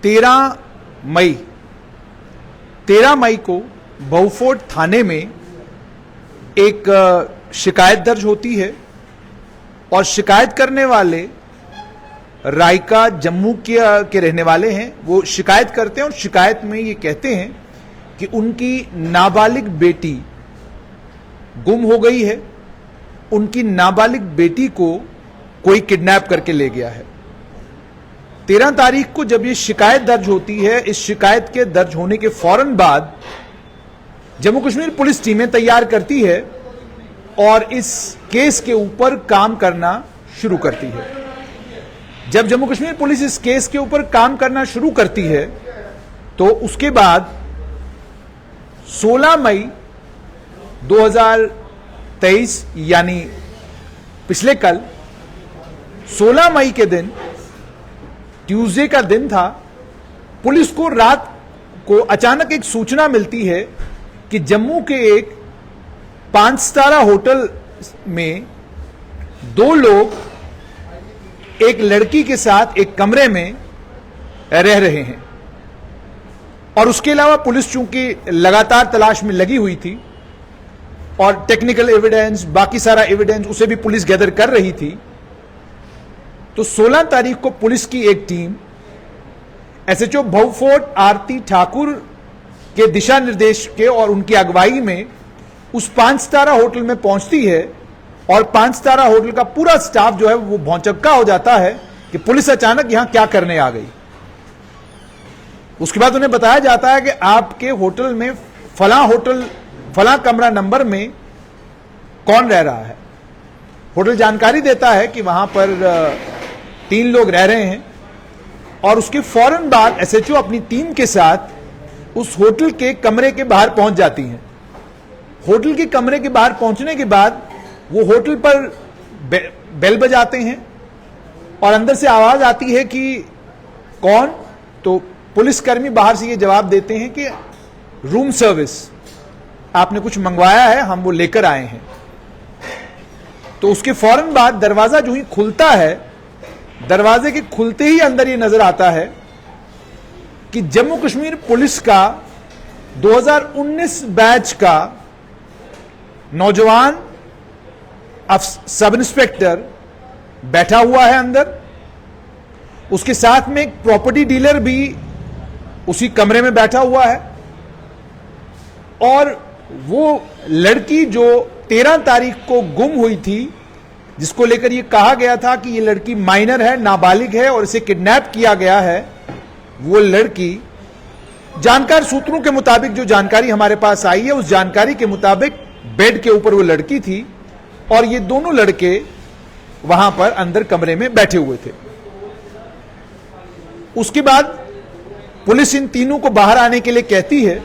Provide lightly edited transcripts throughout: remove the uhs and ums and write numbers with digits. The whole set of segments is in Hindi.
13 मई को बहुफोर्ट थाने में एक शिकायत दर्ज होती है और शिकायत करने वाले रायका जम्मू के रहने वाले हैं। वो शिकायत करते हैं और शिकायत में ये कहते हैं कि उनकी नाबालिग बेटी गुम हो गई है, उनकी नाबालिग बेटी को कोई किडनैप करके ले गया है। 13 तारीख को जब ये शिकायत दर्ज होती है, इस शिकायत के दर्ज होने के फौरन बाद जम्मू कश्मीर पुलिस टीमें तैयार करती है और इस केस के ऊपर काम करना शुरू करती है। जब जम्मू कश्मीर पुलिस इस केस के ऊपर काम करना शुरू करती है तो उसके बाद 16 मई 2023 यानी पिछले कल 16 मई के दिन, ट्यूसडे का दिन था, पुलिस को रात को अचानक एक सूचना मिलती है कि जम्मू के एक 5 सितारा होटल में 2 लोग एक लड़की के साथ एक कमरे में रह रहे हैं। और उसके अलावा पुलिस चूंकि लगातार तलाश में लगी हुई थी और टेक्निकल एविडेंस, बाकी सारा एविडेंस उसे भी पुलिस गैदर कर रही थी, तो 16 तारीख को पुलिस की एक टीम एसएचओ बहुफोर्ट आरती ठाकुर के दिशा निर्देश के और उनकी अगुवाई में उस 5 सितारा होटल में पहुंचती है और 5 सितारा होटल का पूरा स्टाफ जो है वो भौचक्का हो जाता है कि पुलिस अचानक यहां क्या करने आ गई। उसके बाद उन्हें बताया जाता है कि आपके होटल में फला कमरा नंबर में कौन रह रहा है। होटल जानकारी देता है कि वहां पर 3 लोग रह रहे हैं और उसके फौरन बाद एसएचओ अपनी टीम के साथ उस होटल के कमरे के बाहर पहुंच जाती हैं। होटल के कमरे के बाहर पहुंचने के बाद वो होटल पर बेल बजाते हैं और अंदर से आवाज आती है कि कौन, तो पुलिसकर्मी बाहर से ये जवाब देते हैं कि रूम सर्विस, आपने कुछ मंगवाया है, हम वो लेकर आए हैं। तो उसके फौरन बाद दरवाजा जो ही खुलता है, दरवाजे के खुलते ही अंदर ये नजर आता है कि जम्मू कश्मीर पुलिस का 2019 बैच का नौजवान सब इंस्पेक्टर बैठा हुआ है अंदर। उसके साथ में एक प्रॉपर्टी डीलर भी उसी कमरे में बैठा हुआ है और वो लड़की जो 13 तारीख को गुम हुई थी, जिसको लेकर ये कहा गया था कि ये लड़की माइनर है, नाबालिग है और इसे किडनैप किया गया है, वो लड़की जानकार सूत्रों के मुताबिक जो जानकारी हमारे पास आई है, उस जानकारी के मुताबिक बेड के ऊपर वो लड़की थी और ये दोनों लड़के वहां पर अंदर कमरे में बैठे हुए थे। उसके बाद पुलिस इन तीनों को बाहर आने के लिए कहती है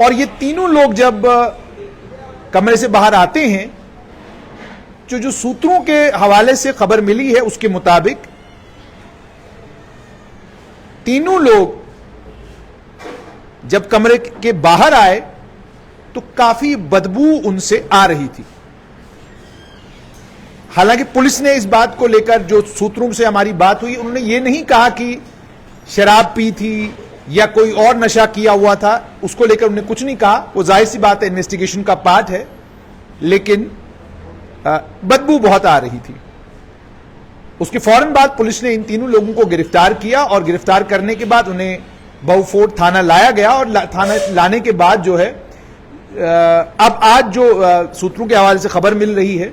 और ये तीनों लोग जब कमरे से बाहर आते हैं, जो सूत्रों के हवाले से खबर मिली है उसके मुताबिक तीनों लोग जब कमरे के बाहर आए तो काफी बदबू उनसे आ रही थी। हालांकि पुलिस ने इस बात को लेकर, जो सूत्रों से हमारी बात हुई, उन्होंने ये नहीं कहा कि शराब पी थी या कोई और नशा किया हुआ था, उसको लेकर उन्होंने कुछ नहीं कहा। वो जाहिर सी बात है, इन्वेस्टिगेशन का पार्ट है, लेकिन बदबू बहुत आ रही थी। उसके फौरन बाद पुलिस ने इन तीनों लोगों को गिरफ्तार किया और गिरफ्तार करने के बाद उन्हें बहुफोर्ट थाना लाया गया और थाना लाने के बाद जो है अब आज जो सूत्रों के हवाले से खबर मिल रही है,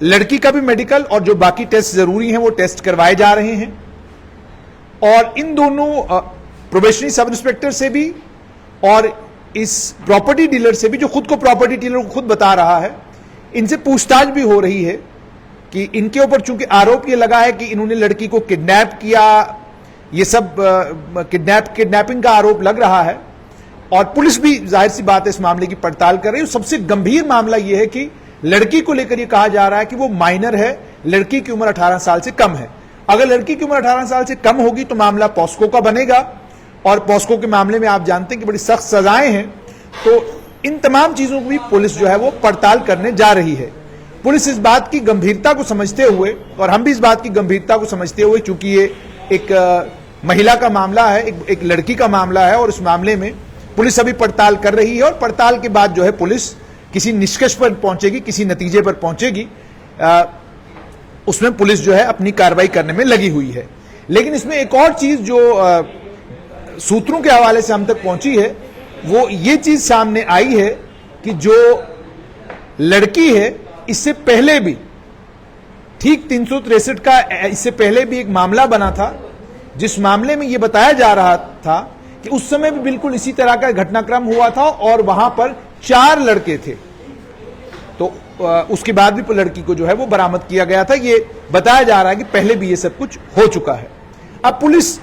लड़की का भी मेडिकल और जो बाकी टेस्ट जरूरी हैं वो टेस्ट करवाए जा रहे हैं और इन दोनों प्रोबेशनरी सब इंस्पेक्टर से भी और इस प्रॉपर्टी डीलर से भी, जो खुद को प्रॉपर्टी डीलर को खुद बता रहा है, इनसे पूछताछ भी हो रही है कि इनके ऊपर चूंकि आरोप ये लगा है कि इन्होंने लड़की को किडनैप किया, ये सब किडनैपिंग का आरोप लग रहा है और पुलिस भी जाहिर सी बात है इस मामले की पड़ताल कर रही है। सबसे गंभीर मामला यह है कि लड़की को लेकर यह कहा जा रहा है कि वो माइनर है, लड़की की उम्र 18 साल से कम है। अगर लड़की की उम्र 18 साल से कम होगी तो मामला पॉस्को का बनेगा और पॉस्को के मामले में आप जानते हैं कि बड़ी सख्त सजाएं हैं। तो इन तमाम चीजों को भी पुलिस जो है वो पड़ताल करने जा रही है। पुलिस इस बात की गंभीरता को समझते हुए और हम भी इस बात की गंभीरता को समझते हुए, चूंकि ये एक महिला का मामला है, एक लड़की का मामला है और इस मामले में पुलिस अभी पड़ताल कर रही है और पड़ताल के बाद जो है पुलिस किसी निष्कर्ष पर पहुंचेगी, किसी नतीजे पर पहुंचेगी। उसमें पुलिस जो है अपनी कार्रवाई करने में लगी हुई है। लेकिन इसमें एक और चीज जो सूत्रों के हवाले से हम तक पहुंची है, वो ये चीज सामने आई है कि जो लड़की है इससे पहले भी ठीक 363 का इससे पहले भी एक मामला बना था, जिस मामले में यह बताया जा रहा था कि उस समय भी बिल्कुल इसी तरह का घटनाक्रम हुआ था और वहां पर 4 लड़के थे। तो उसके बाद भी लड़की को जो है वो बरामद किया गया था। ये बताया जा रहा है कि पहले भी ये सब कुछ हो चुका है। अब पुलिस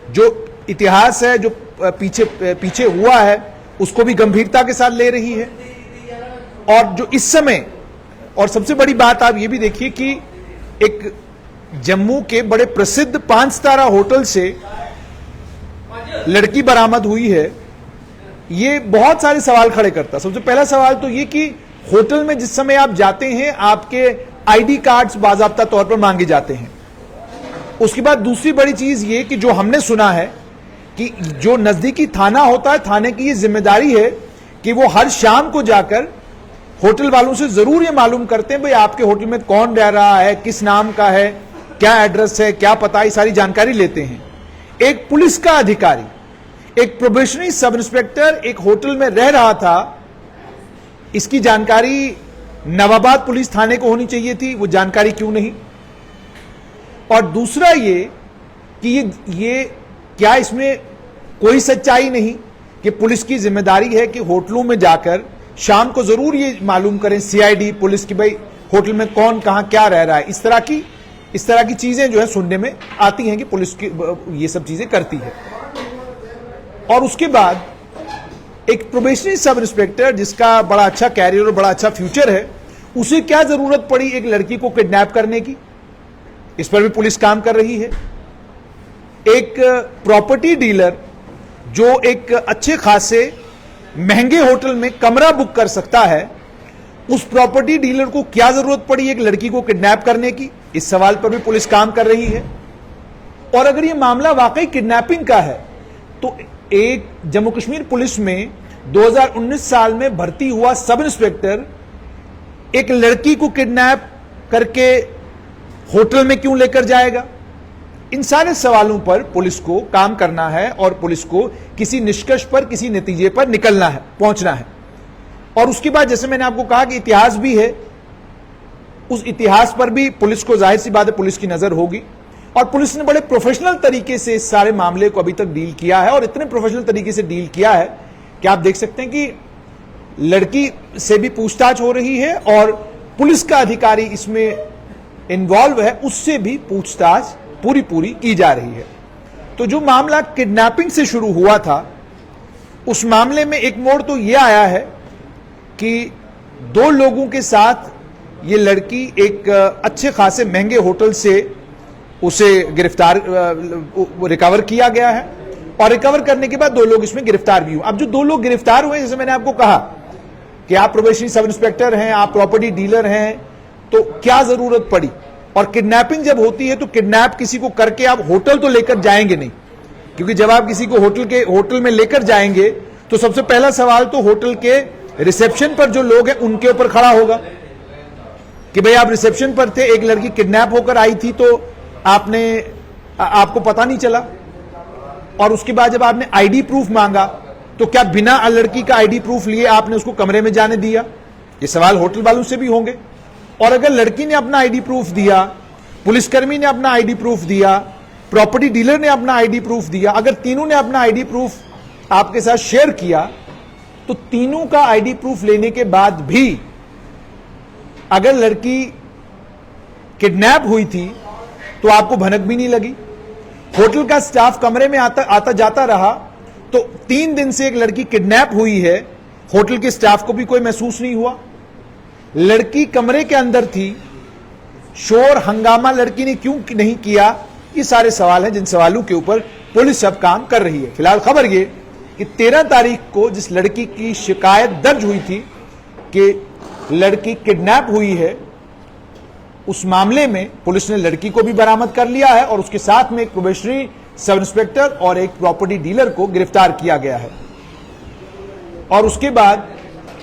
जो इतिहास है, जो पीछे हुआ है, उसको भी गंभीरता के साथ ले रही है। और जो इस समय, और सबसे बड़ी बात आप ये भी देखिए कि एक जम्मू के बड़े प्रसिद्ध 5 सितारा होटल से लड़की बरामद हुई है। ये बहुत सारे सवाल खड़े करता। सबसे पहला सवाल तो ये कि होटल में जिस समय आप जाते हैं आपके आईडी कार्ड्स बाकायदा तौर पर मांगे जाते हैं। उसके बाद दूसरी बड़ी चीज ये कि जो हमने सुना है कि जो नजदीकी थाना होता है, थाने की ये जिम्मेदारी है कि वो हर शाम को जाकर होटल वालों से जरूर ये मालूम करते हैं भाई आपके होटल में कौन रह रहा है, किस नाम का है, क्या एड्रेस है, क्या पता, ये सारी जानकारी लेते हैं। एक पुलिस का अधिकारी, एक प्रोबेशनरी सब इंस्पेक्टर एक होटल में रह रहा था, इसकी जानकारी नवाबाद पुलिस थाने को होनी चाहिए थी, वो जानकारी क्यों नहीं? और दूसरा ये कि ये क्या इसमें कोई सच्चाई नहीं कि पुलिस की जिम्मेदारी है कि होटलों में जाकर शाम को जरूर ये मालूम करें, सीआईडी पुलिस की, भाई होटल में कौन कहां क्या रह रहा है। इस तरह की चीजें जो है सुनने में आती हैं कि पुलिस की ये सब चीजें करती है। और उसके बाद एक प्रोबेशनरी सब इंस्पेक्टर जिसका बड़ा अच्छा कैरियर और बड़ा अच्छा फ्यूचर है, उसे क्या जरूरत पड़ी एक लड़की को किडनैप करने की? इस पर भी पुलिस काम कर रही है। एक प्रॉपर्टी डीलर जो एक अच्छे खासे महंगे होटल में कमरा बुक कर सकता है, उस प्रॉपर्टी डीलर को क्या जरूरत पड़ी एक लड़की को किडनैप करने की? इस सवाल पर भी पुलिस काम कर रही है। और अगर यह मामला वाकई किडनैपिंग का है तो एक जम्मू कश्मीर पुलिस में 2019 साल में भर्ती हुआ सब इंस्पेक्टर एक लड़की को किडनैप करके होटल में क्यों लेकर जाएगा? इन सारे सवालों पर पुलिस को काम करना है और पुलिस को किसी निष्कर्ष पर, किसी नतीजे पर निकलना है, पहुंचना है। और उसके बाद जैसे मैंने आपको कहा कि इतिहास भी है, उस इतिहास पर भी पुलिस को जाहिर सी बात है पुलिस की नजर होगी। और पुलिस ने बड़े प्रोफेशनल तरीके से इस सारे मामले को अभी तक डील किया है और इतने प्रोफेशनल तरीके से डील किया है कि आप देख सकते हैं कि लड़की से भी पूछताछ हो रही है और पुलिस का अधिकारी इसमें इन्वॉल्व है, उससे भी पूछताछ पूरी की जा रही है। तो जो मामला किडनैपिंग से शुरू हुआ था, उस मामले में एक मोड़ तो यह आया है कि 2 लोगों के साथ ये लड़की एक अच्छे खासे महंगे होटल से उसे रिकवर किया गया है और रिकवर करने के बाद 2 लोग इसमें गिरफ्तार भी हुए। अब जो 2 लोग गिरफ्तार हुए, जैसे मैंने आपको कहा कि आप प्रोबेशनरी सब इंस्पेक्टर हैं, आप प्रॉपर्टी डीलर हैं, तो क्या जरूरत पड़ी? और किडनैपिंग जब होती है तो किडनैप किसी को करके आप होटल तो लेकर जाएंगे नहीं, क्योंकि जब आप किसी को होटल में लेकर जाएंगे तो सबसे पहला सवाल तो होटल के रिसेप्शन पर जो लोग हैं उनके ऊपर खड़ा होगा कि भाई आप रिसेप्शन पर थे, एक लड़की किडनैप होकर आई थी तो आपको पता नहीं चला। और उसके बाद जब आपने आईडी प्रूफ मांगा तो क्या बिना लड़की का आईडी प्रूफ लिए आपने उसको कमरे में जाने दिया? ये सवाल होटल वालों से भी होंगे। और अगर लड़की ने अपना आईडी प्रूफ दिया, पुलिसकर्मी ने अपना आईडी प्रूफ दिया, प्रॉपर्टी डीलर ने अपना आईडी प्रूफ दिया, अगर तीनों ने अपना आईडी प्रूफ आपके साथ शेयर किया, तो तीनों का आईडी प्रूफ लेने के बाद भी अगर लड़की किडनैप हुई थी तो आपको भनक भी नहीं लगी। होटल का स्टाफ कमरे में आता जाता रहा, तो 3 दिन से एक लड़की किडनैप हुई है, होटल के स्टाफ को भी कोई महसूस नहीं हुआ। लड़की कमरे के अंदर थी, शोर हंगामा लड़की ने क्यों नहीं किया? ये सारे सवाल हैं जिन सवालों के ऊपर पुलिस अब काम कर रही है। फिलहाल खबर ये कि 13 तारीख को जिस लड़की की शिकायत दर्ज हुई थी कि लड़की किडनैप हुई है, उस मामले में पुलिस ने लड़की को भी बरामद कर लिया है और उसके साथ में एक प्रोबेशनरी सब इंस्पेक्टर और एक प्रॉपर्टी डीलर को गिरफ्तार किया गया है। और उसके बाद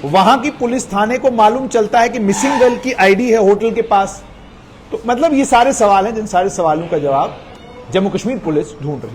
वहां की पुलिस थाने को मालूम चलता है कि मिसिंग गर्ल की आईडी है होटल के पास। तो मतलब ये सारे सवाल हैं जिन सारे सवालों का जवाब जम्मू कश्मीर पुलिस ढूंढ रही है।